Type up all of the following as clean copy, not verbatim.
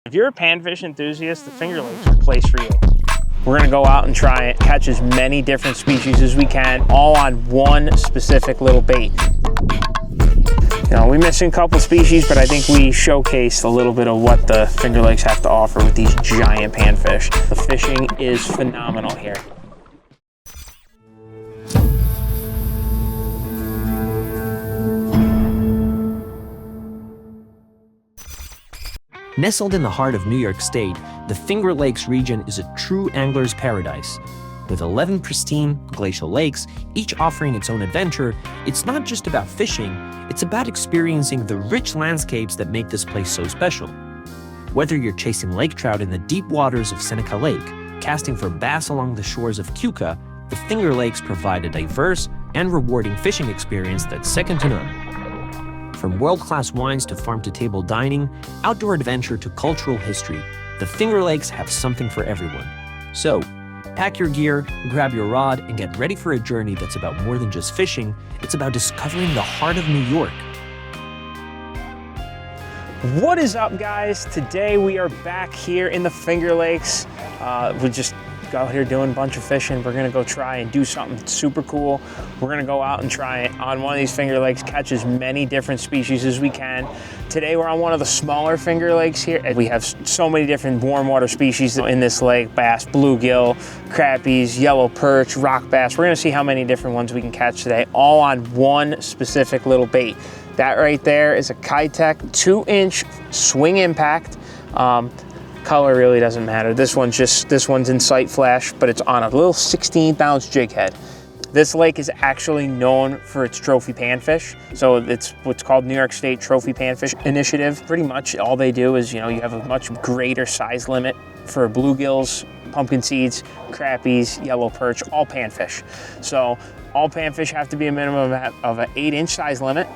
If you're a panfish enthusiast, the Finger Lakes are the place for you. We're gonna go out and try and catch as many different species as we can, all on one specific little bait. You know, we're missing a couple species, but I think we showcased a little bit of what the Finger Lakes have to offer with these giant panfish. The fishing is phenomenal here. Nestled in the heart of New York State, the Finger Lakes region is a true angler's paradise. With 11 pristine glacial lakes, each offering its own adventure, it's not just about fishing, it's about experiencing the rich landscapes that make this place so special. Whether you're chasing lake trout in the deep waters of Seneca Lake, casting for bass along the shores of Keuka, the Finger Lakes provide a diverse and rewarding fishing experience that's second to none. From world-class wines to farm-to-table dining, outdoor adventure to cultural history, the Finger Lakes have something for everyone. So, pack your gear, grab your rod, and get ready for a journey that's about more than just fishing, it's about discovering the heart of New York. What is up, guys? Today we are back here in the Finger Lakes. We just out here doing a bunch of fishing. We're gonna go try and do something super cool. We're gonna go out and try on one of these Finger Lakes, catch as many different species as we can. Today we're on one of the smaller Finger Lakes here, and we have so many different warm water species in this lake: bass, bluegill, crappies, yellow perch, rock bass. We're gonna see how many different ones we can catch today, all on one specific little bait. That right there is a Kitech 2-inch swing impact. Color really doesn't matter. This one's in sight flash, but it's on a little 16th ounce jig head. This lake is actually known for its trophy panfish. So it's what's called New York State Trophy Panfish Initiative. Pretty much all they do is, you have a much greater size limit for bluegills, pumpkin seeds, crappies, yellow perch, all panfish. So all panfish have to be a minimum of an 8-inch size limit.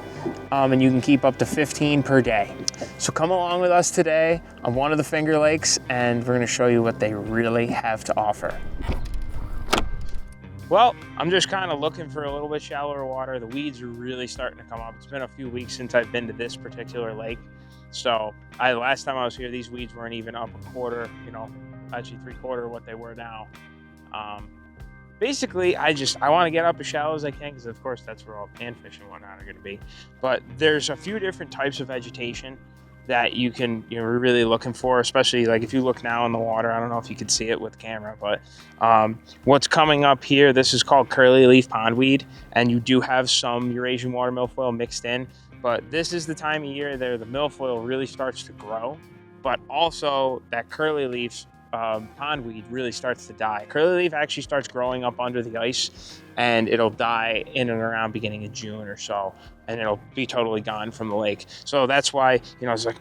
And you can keep up to 15 per day. So come along with us today on one of the Finger Lakes, and we're gonna show you what they really have to offer. Well, I'm just kind of looking for a little bit shallower water. The weeds are really starting to come up. It's been a few weeks since I've been to this particular lake. So last time I was here, these weeds weren't even up a quarter, actually 3/4 of what they were now. Basically, I want to get up as shallow as I can, because of course that's where all panfish and whatnot are going to be. But there's a few different types of vegetation that you're really looking for, especially like if you look now in the water. I don't know if you can see it with the camera, but what's coming up here, this is called curly leaf pondweed, and you do have some Eurasian water milfoil mixed in. But this is the time of year there the milfoil really starts to grow, but also that curly leaf pondweed really starts to die. Curly leaf actually starts growing up under the ice, and it'll die in and around beginning of June or so, and it'll be totally gone from the lake. So that's why, it's like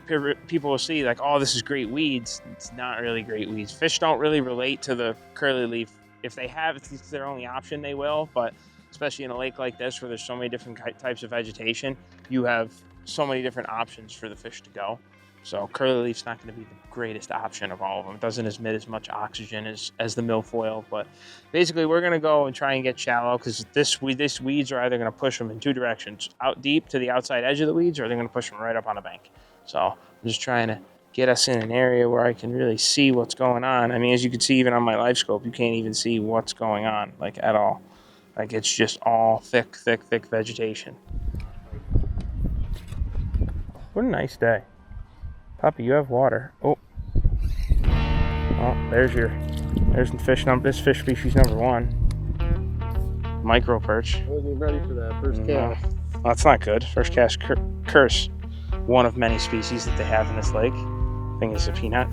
people will see like, oh, this is great weeds. It's not really great weeds. Fish don't really relate to the curly leaf. If it's their only option, they will, but especially in a lake like this where there's so many different types of vegetation, you have so many different options for the fish to go. So curly leaf's not going to be the greatest option of all of them. It doesn't emit as much oxygen as the milfoil, but basically we're going to go and try and get shallow, because this weeds are either going to push them in two directions: out deep to the outside edge of the weeds, or they're going to push them right up on a bank. So I'm just trying to get us in an area where I can really see what's going on. I mean, as you can see, even on my live scope, you can't even see what's going on, like, at all. Like, it's just all thick vegetation. What a nice day. Poppy, you have water. Oh, there's this fish species number 1. Micro perch. I wasn't ready for that first cast. Well, that's not good. First cast curse. One of many species that they have in this lake. I think it's a peanut.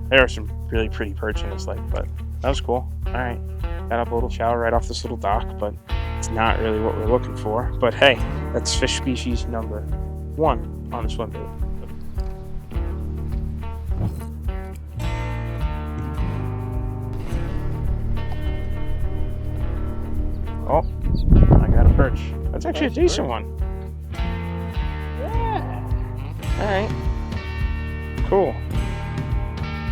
There are some really pretty perch in this lake, but that was cool. All right, got up a little shallow right off this little dock, but it's not really what we're looking for. But hey, that's fish species number 1 on the swim bait. Oh, I got a perch. That's actually a decent one. Yeah. All right. Cool.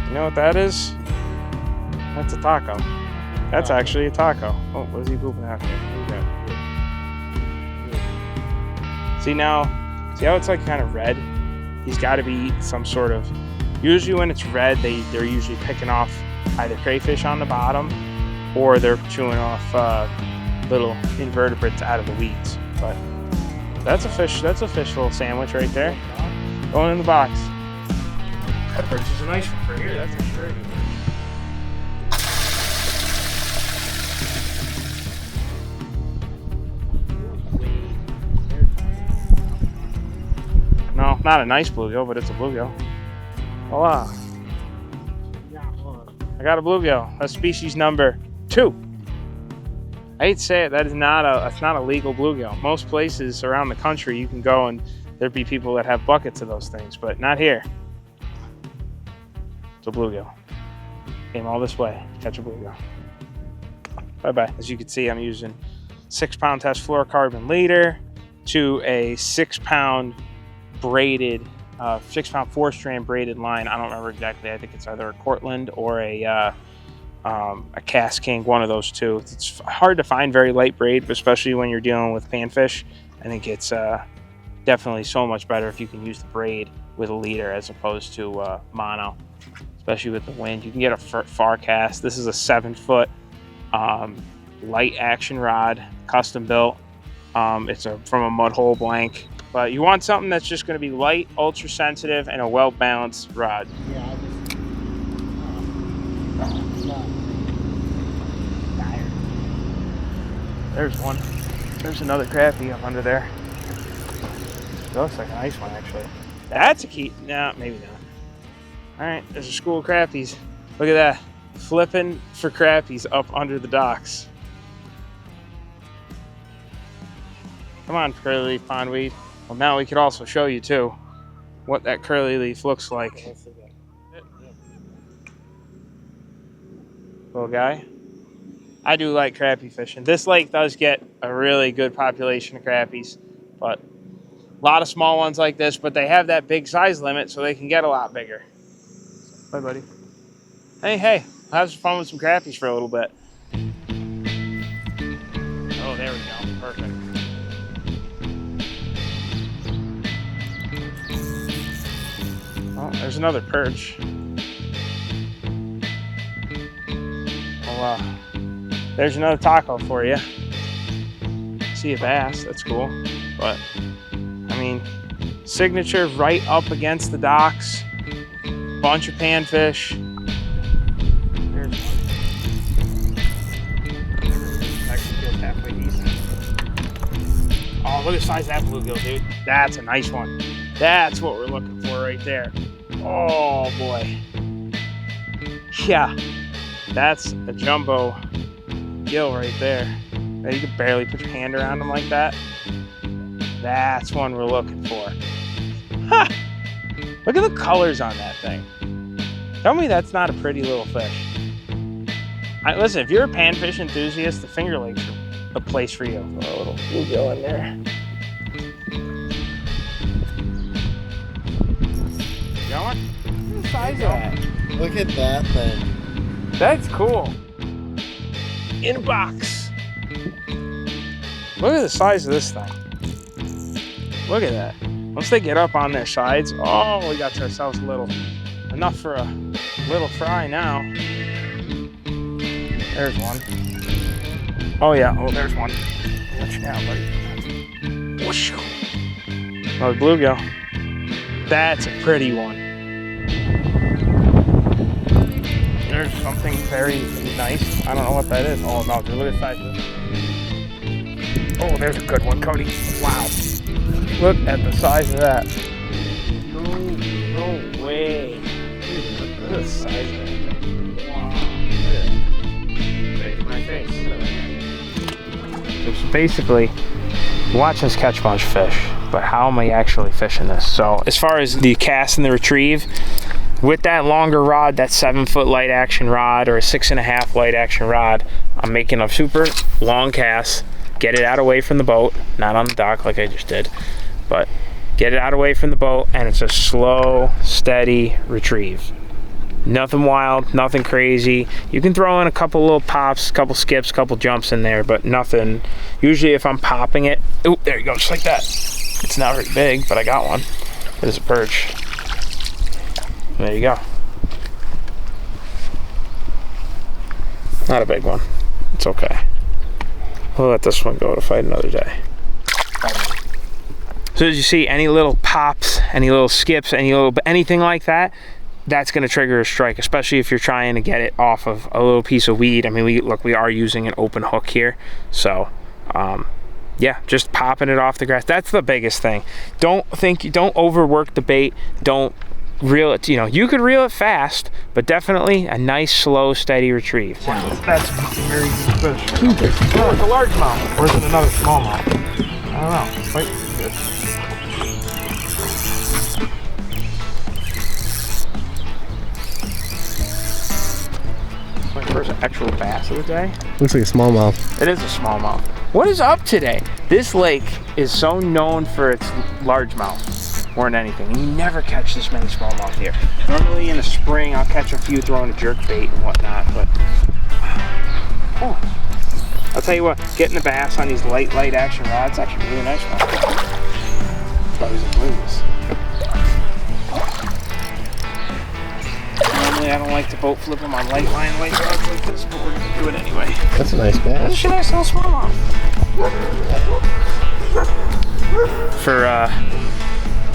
You know what that is? That's a taco. That's actually a taco. Oh, what is he pooping out here? See how it's like kind of red? He's got to be some sort of Usually when it's red, they're usually picking off either crayfish on the bottom, or they're chewing off little invertebrates out of the weeds. But that's a fish little sandwich right there. Going in the box. That perch is a nice one for here, that's for sure. No, not a nice bluegill, but it's a bluegill. Voila. I got a bluegill. That's species number 2. I hate to say it, that's not a legal bluegill. Most places around the country you can go and there'd be people that have buckets of those things, but not here. It's a bluegill. Came all this way to catch a bluegill. Bye-bye. As you can see, I'm using 6-pound test fluorocarbon leader to a 6-pound braided, 6-pound 4-strand braided line. I don't remember exactly. I think it's either a Cortland or a Cass King, one of those two. It's hard to find very light braid, but especially when you're dealing with panfish, I think it's definitely so much better if you can use the braid with a leader as opposed to mono, especially with the wind. You can get a far cast. This is a 7-foot light action rod, custom built. It's from a mud hole blank. But you want something that's just going to be light, ultra sensitive, and a well-balanced rod. Yeah, There's one. There's another crappie up under there. That looks like a nice one, actually. That's a key. No, maybe not. All right, there's a school of crappies. Look at that. Flipping for crappies up under the docks. Come on, curly leaf pondweed. Well, now we could also show you, too, what that curly leaf looks like. Little guy. I do like crappie fishing. This lake does get a really good population of crappies, but a lot of small ones like this, but they have that big size limit, so they can get a lot bigger. Bye, buddy. Hey, have some fun with some crappies for a little bit. Oh, there we go. Perfect. Oh, there's another perch. Oh, wow. There's another taco for you. See a bass, that's cool. But, I mean, signature right up against the docks. Bunch of panfish. There's one. Actually feels halfway decent. Oh, look at the size of that bluegill, dude. That's a nice one. That's what we're looking for right there. Oh, boy. Yeah, that's a jumbo gill right there. You can barely put your hand around them like that. That's one we're looking for. Ha! Look at the colors on that thing. Tell me that's not a pretty little fish. Listen, if you're a panfish enthusiast, the Finger Lakes are a place for you. Throw a little bluegill in there. Going? Look at the size of that. look at that thing. That's cool. In a box. Look at the size of this thing. Look at that. Once they get up on their sides, oh, we got ourselves enough for a little fry now. There's one. Oh yeah, oh there's one. Watch out, buddy. Whoosh. Another bluegill. That's a pretty one. There's something very nice. I don't know what that is. Oh no, dude, look at the size of this. Oh, there's a good one, Cody. Wow. Look at the size of that. No way. Look at the size of that. Wow. Look at my face. So basically, watch us catch a bunch of fish, but how am I actually fishing this? So as far as the cast and the retrieve, with that longer rod, that 7-foot light action rod or a 6.5 light action rod, I'm making a super long cast, get it out away from the boat, not on the dock like I just did, but get it out away from the boat, and it's a slow, steady retrieve. Nothing wild, nothing crazy. You can throw in a couple little pops, a couple skips, a couple jumps in there, but nothing. Usually if I'm popping it, oh, there you go, just like that. It's not very big, but I got one. It is a perch. There you go. Not a big one. It's okay. We'll let this one go to fight another day. So as you see, any little pops, any little skips, anything like that, that's going to trigger a strike, especially if you're trying to get it off of a little piece of weed. I mean, we are using an open hook here, so yeah, just popping it off the grass. That's the biggest thing. Don't overwork the bait. Don't reel it. You know, you could reel it fast, but definitely a nice, slow, steady retrieve. That's very good fish. Oh, it's a largemouth, or is it another smallmouth? I don't know. It's quite good. My first actual bass of the day. Looks like a smallmouth. It is a smallmouth. What is up today? This lake is so known for its largemouth more than anything. And you never catch this many smallmouth here. Normally in the spring, I'll catch a few throwing a jerk bait and whatnot, but oh, I'll tell you what, getting the bass on these light action rods, actually a really nice one. Probably some blues. Normally I don't like to boat flip them on light rods like this, but we're gonna do it anyway. That's a nice bass. That's a nice little smallmouth. For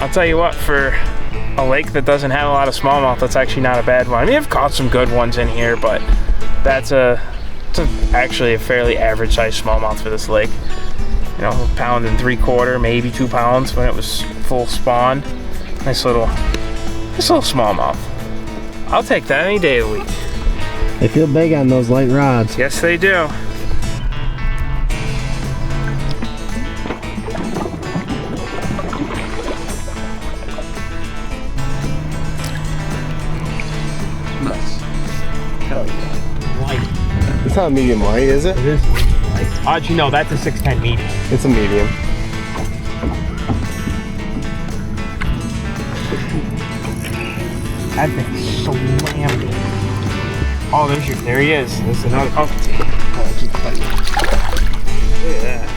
I'll tell you what, for a lake that doesn't have a lot of smallmouth, that's actually not a bad one. I mean, I've caught some good ones in here, but it's actually a fairly average sized smallmouth for this lake. You know, 1.75 pounds, maybe 2 pounds when it was full spawn. Nice little smallmouth. I'll take that any day of the week. They feel big on those light rods. Yes, they do. Nice. Hell yeah. Light. It's not a medium light, is it? It is light. How'd you know? That's a 610 medium. It's a medium. That thing's slammed. Oh, there he is. There's another pumpkin seed. Oh, keep fighting. Look at that.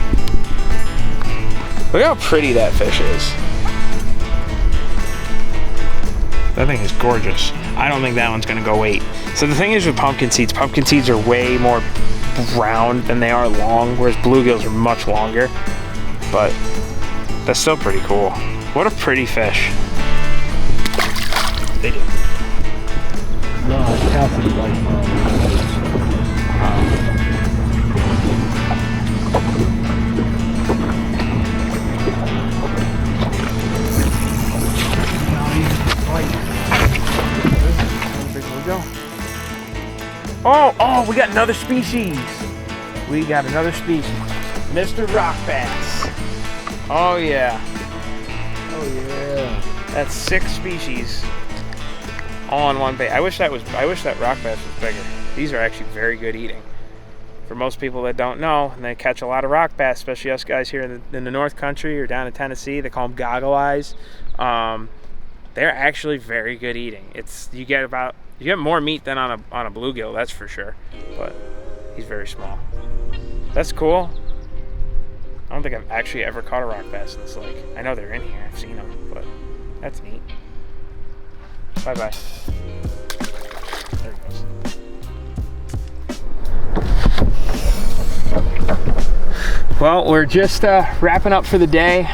Look how pretty that fish is. That thing is gorgeous. I don't think that one's gonna go 8. So the thing is with pumpkin seeds are way more round than they are long, whereas bluegills are much longer. But that's still pretty cool. What a pretty fish. They do. No, it's healthy like Oh, we got another species. Mr. Rock Bass. Oh yeah. oh yeah. That's 6 species all on one bait. I wish that rock bass was bigger. These are actually very good eating. For most people that don't know, and they catch a lot of rock bass, especially us guys here in the North Country or down in Tennessee, they call them goggle eyes. They're actually very good eating. You get more meat than on a bluegill, that's for sure. But he's very small. That's cool. I don't think I've actually ever caught a rock bass in this lake. I know they're in here. I've seen them, but that's neat. Bye-bye. There it goes. Well, we're just wrapping up for the day.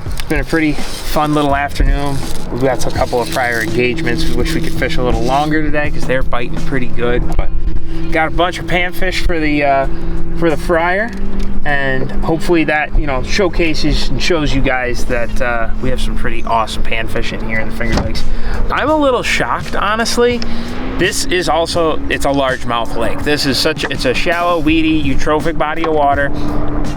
It's been a pretty fun little afternoon. We've got a couple of prior engagements. We wish we could fish a little longer today because they're biting pretty good. But got a bunch of panfish for the fryer. And hopefully that, you know, showcases and shows you guys that we have some pretty awesome panfish in here in the Finger Lakes. I'm a little shocked, honestly. This is also, it's a largemouth lake. This is it's a shallow, weedy, eutrophic body of water.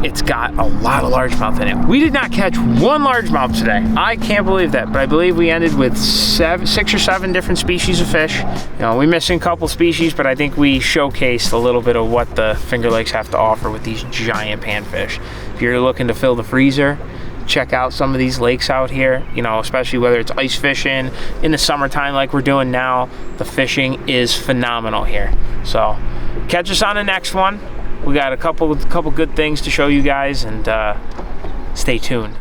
It's got a lot of largemouth in it. We did not catch one largemouth today. I can't believe that, but I believe we ended with 6 or 7 different species of fish. You know, we're missing a couple species, but I think we showcased a little bit of what the Finger Lakes have to offer with these giant panfish. If you're looking to fill the freezer, check out some of these lakes out here, you know, especially whether it's ice fishing in the summertime like we're doing now. The fishing is phenomenal here. So catch us on the next one. We got a couple good things to show you guys, and stay tuned.